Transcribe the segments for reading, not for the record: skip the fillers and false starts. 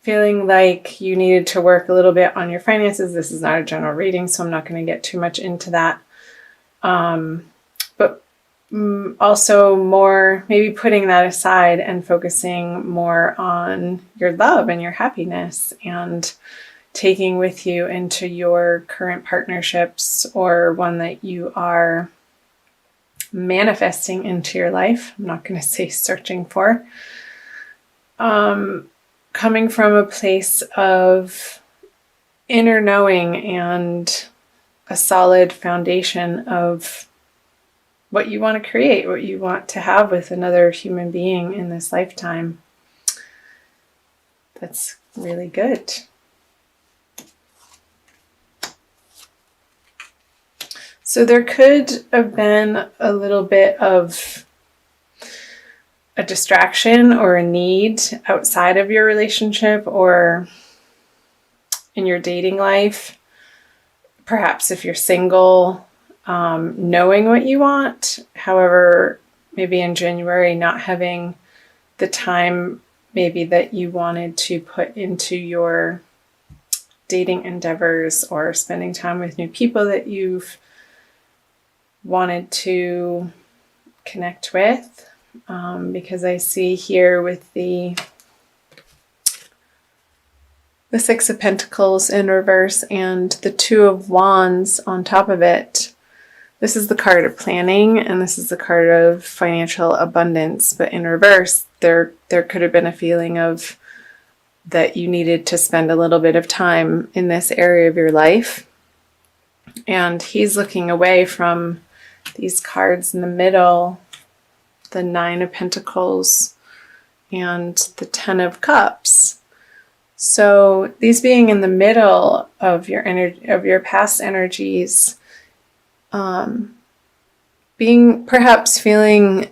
feeling like you needed to work a little bit on your finances. This is not a general reading, so I'm not going to get too much into that. But also more maybe putting that aside and focusing more on your love and your happiness, and taking with you into your current partnerships or one that you are manifesting into your life. I'm not going to say searching for. Coming from a place of inner knowing and a solid foundation of what you want to create, what you want to have with another human being in this lifetime. That's really good. So there could have been a little bit of a distraction or a need outside of your relationship or in your dating life. Perhaps if you're single, knowing what you want. However, maybe in January, not having the time maybe that you wanted to put into your dating endeavors or spending time with new people that you've wanted to connect with. Because I see here with the Six of Pentacles in reverse and the Two of Wands on top of it. This is the card of planning, and this is the card of financial abundance. But in reverse, there could have been a feeling of that you needed to spend a little bit of time in this area of your life. And he's looking away from these cards in the middle, the Nine of Pentacles and the Ten of Cups. So these being in the middle of your energy, of your past energies, being perhaps feeling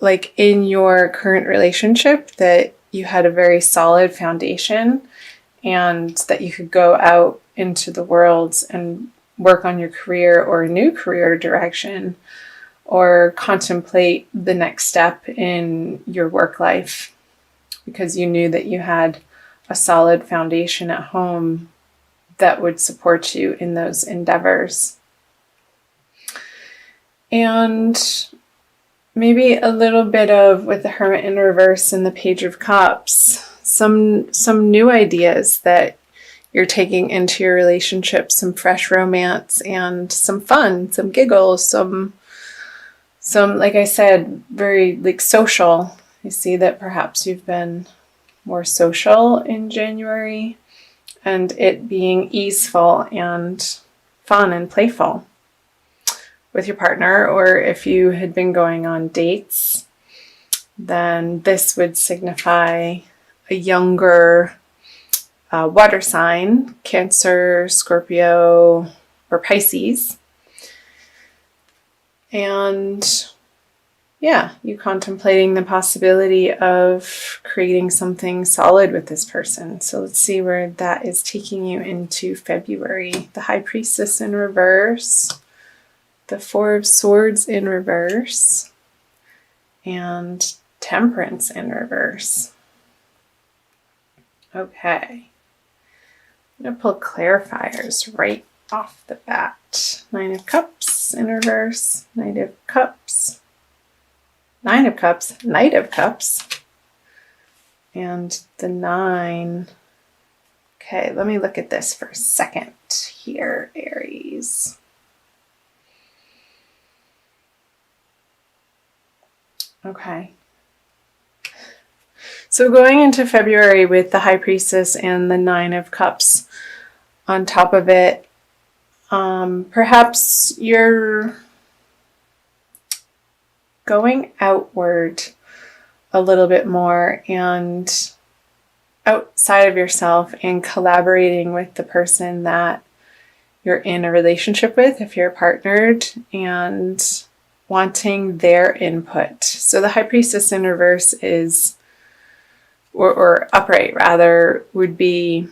like in your current relationship that you had a very solid foundation and that you could go out into the world and work on your career or a new career direction, or contemplate the next step in your work life because you knew that you had a solid foundation at home that would support you in those endeavors. And maybe a little bit of, with the Hermit in reverse and the Page of Cups, some new ideas that you're taking into your relationship, some fresh romance and some fun, some giggles, some, like I said, very like social. I see that perhaps you've been more social in January, and it being easeful and fun and playful with your partner. Or if you had been going on dates, then this would signify a younger water sign, Cancer, Scorpio, or Pisces. And yeah, you contemplating the possibility of creating something solid with this person. So let's see where that is taking you into February. The High Priestess in reverse, the Four of Swords in reverse, and Temperance in reverse. Okay. I'm going to pull clarifiers right off the bat. Nine of Cups in reverse, Knight of Cups, Nine of Cups, Knight of Cups, and the Nine. Okay, let me look at this for a second here, Aries. Okay. So going into February with the High Priestess and the Nine of Cups on top of it, perhaps you're going outward a little bit more and outside of yourself and collaborating with the person that you're in a relationship with, if you're partnered, and wanting their input. So the High Priestess in reverse is, or upright rather, would be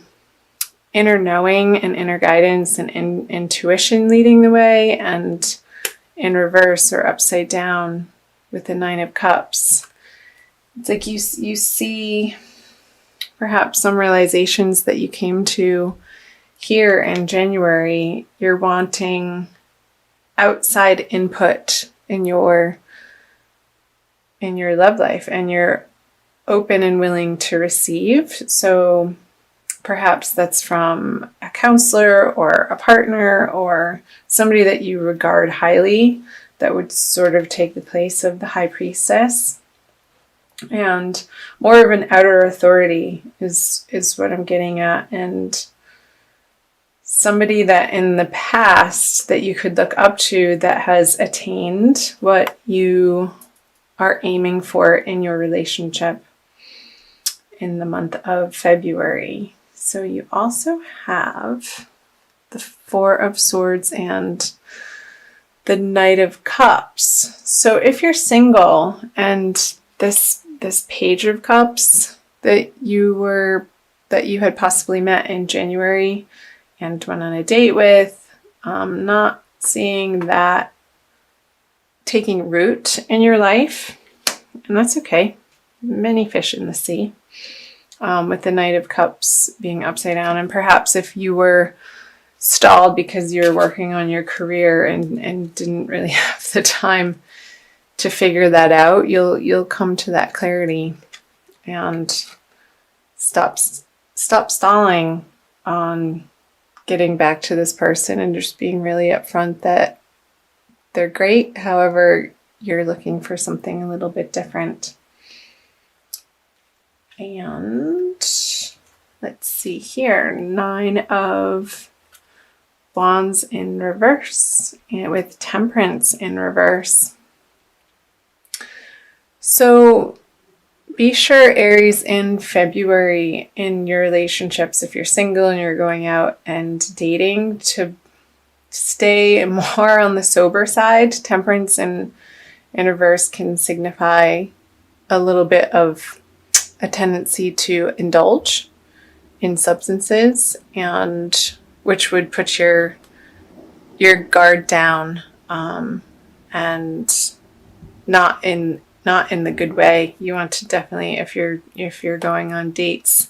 inner knowing and inner guidance and intuition leading the way, and in reverse or upside down with the Nine of Cups, it's like you see perhaps some realizations that you came to here in January. You're wanting outside input in your love life, and you're open and willing to receive. So perhaps that's from a counselor or a partner or somebody that you regard highly, that would sort of take the place of the high priestess. And more of an outer authority is what I'm getting at. And somebody that in the past that you could look up to that has attained what you are aiming for in your relationship in the month of February. So you also have the Four of Swords and the Knight of Cups. So if you're single and this Page of Cups that you had possibly met in January and went on a date with, not seeing that taking root in your life, and that's okay. Many fish in the sea. With the Knight of Cups being upside down, and perhaps if you were stalled because you're working on your career and didn't really have the time to figure that out, you'll come to that clarity and stop stalling on getting back to this person and just being really upfront that they're great. However, you're looking for something a little bit different. And let's see here, 9 of Wands in reverse, and with Temperance in reverse. So be sure, Aries, in February in your relationships, if you're single and you're going out and dating, to stay more on the sober side. Temperance in reverse can signify a little bit of a tendency to indulge in substances, and which would put your guard down, and not in the good way. You want to definitely, if you're going on dates,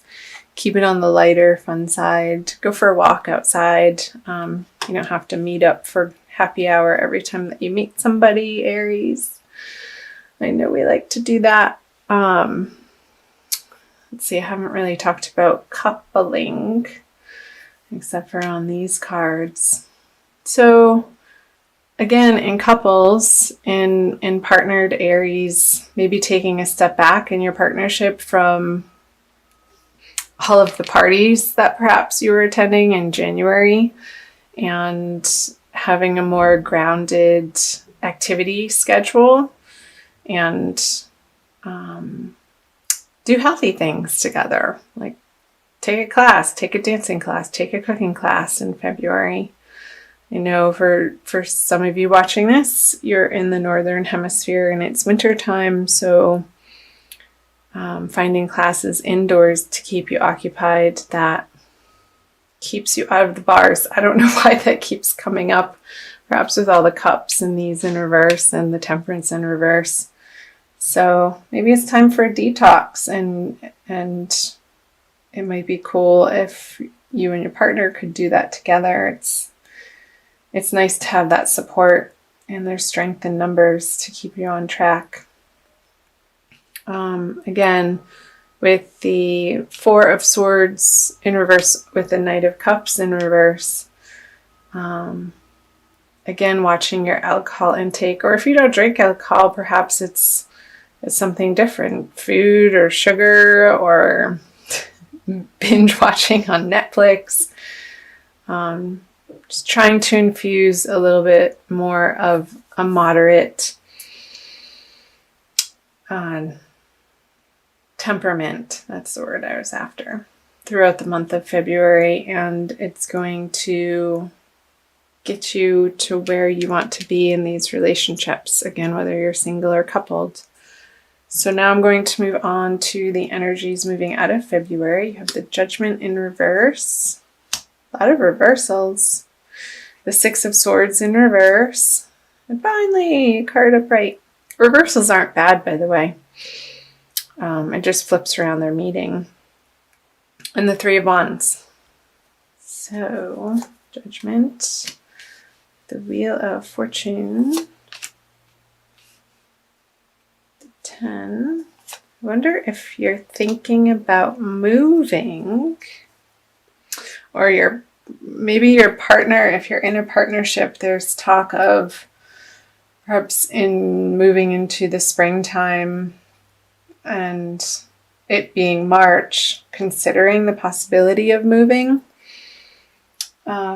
keep it on the lighter, fun side. Go for a walk outside. You don't have to meet up for happy hour every time that you meet somebody, Aries. I know we like to do that. Let's see, I haven't really talked about coupling, except for on these cards. So again, in couples, in partnered Aries, maybe taking a step back in your partnership from all of the parties that perhaps you were attending in January, and having a more grounded activity schedule, and do healthy things together, like take a class, take a dancing class, take a cooking class in February. I know for some of you watching this, you're in the Northern Hemisphere and it's winter time, so finding classes indoors to keep you occupied that keeps you out of the bars. I don't know why that keeps coming up, perhaps with all the cups and these in reverse and the Temperance in reverse. So maybe it's time for a detox, and it might be cool if you and your partner could do that together. It's nice to have that support, and there's strength in numbers to keep you on track. Again, with the Four of Swords in reverse, with the Knight of Cups in reverse. Again, watching your alcohol intake, or if you don't drink alcohol, perhaps it's something different, food or sugar or binge watching on Netflix. Just trying to infuse a little bit more of a moderate temperament, that's the word I was after, throughout the month of February, and it's going to get you to where you want to be in these relationships, again, whether you're single or coupled. So now I'm going to move on to the energies moving out of February. You have the Judgment in reverse. A lot of reversals. The Six of Swords in reverse. And finally, a card upright. Reversals aren't bad, by the way. It just flips around their meaning. and the Three of Wands. So, Judgment, the Wheel of Fortune, the 10. I wonder if you're thinking about moving, or maybe your partner, if you're in a partnership, there's talk of perhaps in moving into the springtime and it being March, considering the possibility of moving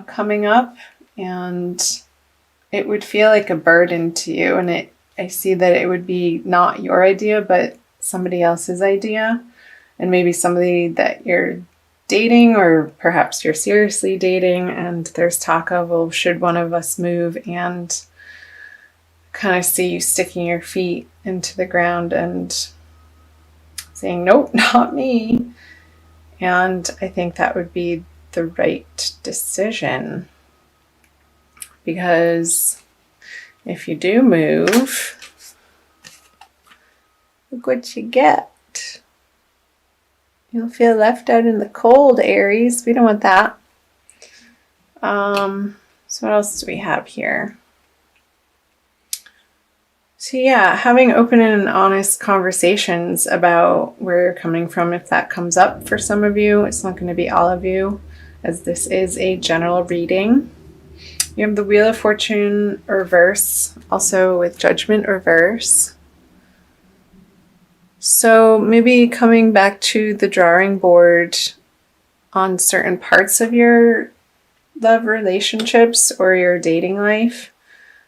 coming up, and it would feel like a burden to you, and I see that it would be not your idea but somebody else's idea, and maybe somebody that you're dating, or perhaps you're seriously dating, and there's talk of, well, should one of us move, and kind of see you sticking your feet into the ground and saying, nope, not me. And I think that would be the right decision, because if you do move, look what you get. You'll feel left out in the cold, Aries. We don't want that. So what else do we have here? So yeah, having open and honest conversations about where you're coming from, if that comes up for some of you. It's not going to be all of you, as this is a general reading. You have the Wheel of Fortune reverse, also with Judgment reverse. So maybe coming back to the drawing board on certain parts of your love relationships or your dating life.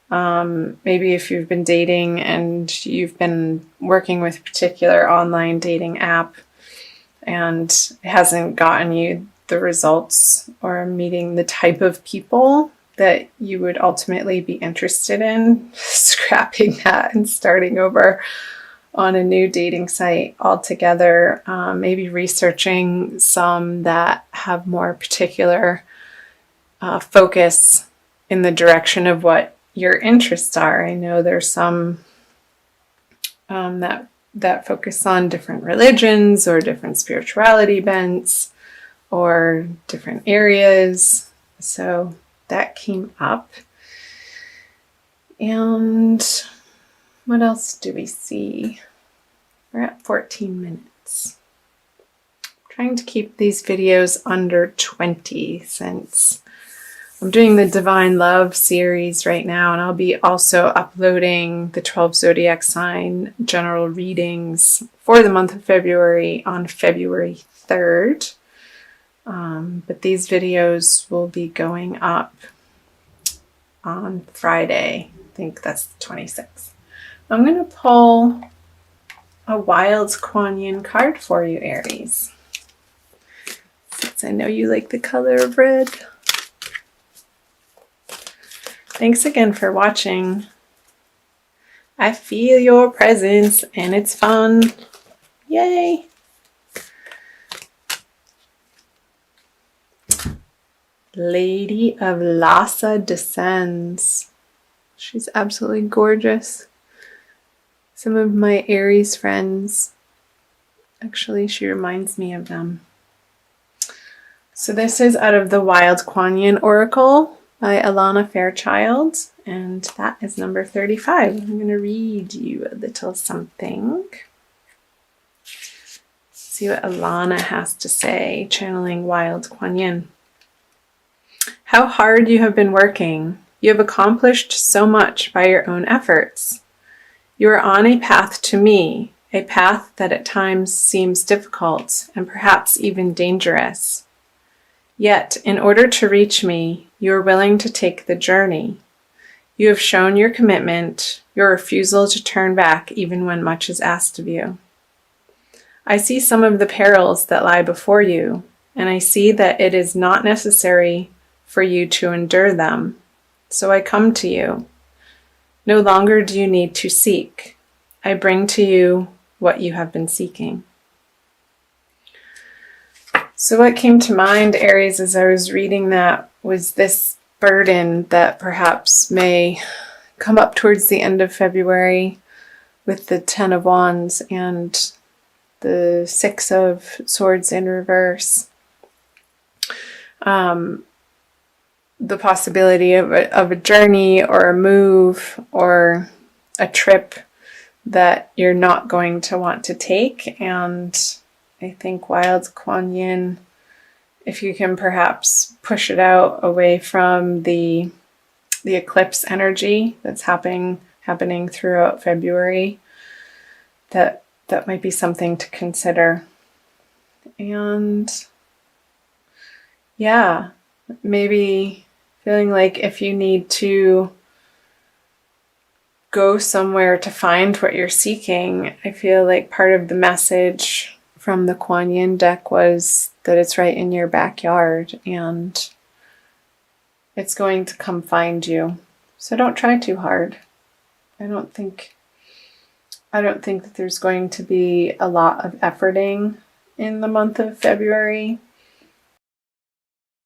Maybe if you've been dating and you've been working with a particular online dating app and it hasn't gotten you the results or meeting the type of people that you would ultimately be interested in, scrapping that and starting over on a new dating site altogether. Maybe researching some that have more particular focus in the direction of what your interests are. I know there's some that focus on different religions or different spirituality bents or different areas. So that came up. And what else do we see? We're at 14 minutes. I'm trying to keep these videos under 20 since I'm doing the Divine Love series right now, and I'll be also uploading the 12 zodiac sign general readings for the month of February on February 3rd. But these videos will be going up on Friday. I think that's the 26th. I'm going to pull a Wild Kuan Yin card for you, Aries, since I know you like the color of red. Thanks again for watching. I feel your presence and it's fun. Yay! Lady of Lhasa descends. She's absolutely gorgeous. Some of my Aries friends, actually, she reminds me of them. So this is out of the Wild Kuan Yin Oracle by Alana Fairchild, and that is number 35. I'm going to read you a little something. See what Alana has to say, channeling Wild Kuan Yin. How hard you have been working. You have accomplished so much by your own efforts. You are on a path to me, a path that at times seems difficult and perhaps even dangerous. Yet, in order to reach me, you are willing to take the journey. You have shown your commitment, your refusal to turn back even when much is asked of you. I see some of the perils that lie before you, and I see that it is not necessary for you to endure them. So I come to you. No longer do you need to seek. I bring to you what you have been seeking. So what came to mind, Aries, as I was reading that was this burden that perhaps may come up towards the end of February with the 10 of Wands and the 6 of Swords in reverse. the possibility of a journey or a move or a trip that you're not going to want to take. And I think Wild Kuan Yin, if you can perhaps push it out away from the eclipse energy that's happening throughout February, that might be something to consider. And yeah, maybe feeling like if you need to go somewhere to find what you're seeking, I feel like part of the message from the Kuan Yin deck was that it's right in your backyard and it's going to come find you. So don't try too hard. I don't think that there's going to be a lot of efforting in the month of February.